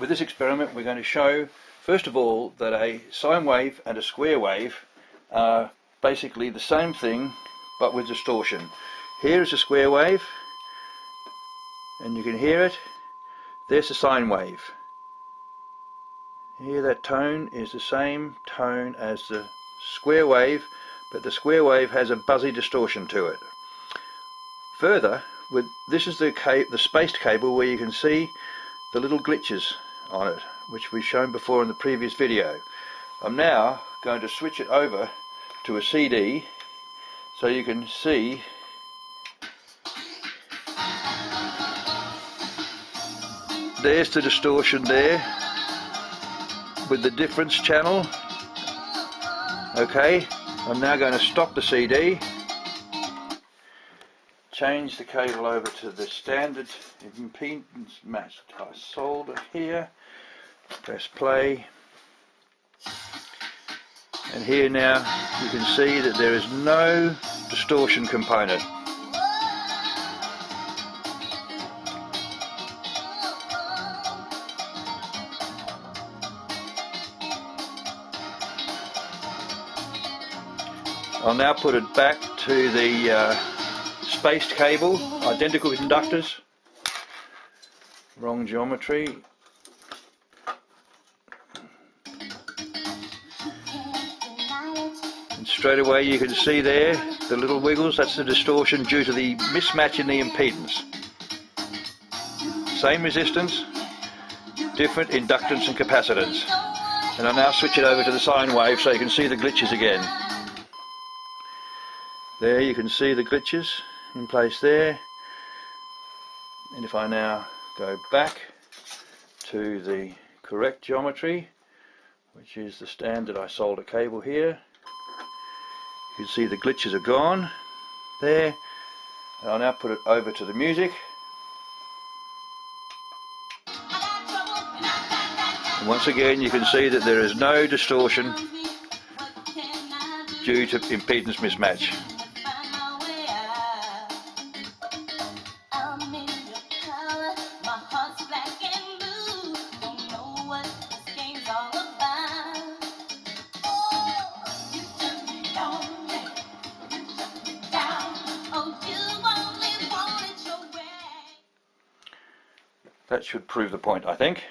with this experiment we're going to show first of all that a sine wave and a square wave are basically the same thing but with distortion. Here is a square wave and you can hear it. There's a sine wave. Here that tone is the same tone as the square wave, but the square wave has a buzzy distortion to it. Further, this is the spaced cable where you can see the little glitches on it, which we've shown before in the previous video. I'm now going to switch it over to a CD so you can see there's the distortion there with the difference channel. Okay, I'm now going to stop the CD, change the cable over to the standard impedance matched Isolda here, press play, and here now you can see that there is no distortion component. I'll now put it back to the spaced cable, identical conductors, wrong geometry. And straight away you can see there the little wiggles, that's the distortion due to the mismatch in the impedance. Same resistance, different inductance and capacitance. And I'll now switch it over to the sine wave so you can see the glitches again. There you can see the glitches in place there, and if I now go back to the correct geometry, which is the standard Isolda cable here, you can see the glitches are gone there. And I'll now put it over to the music, and once again you can see that there is no distortion due to impedance mismatch. That should prove the point, I think.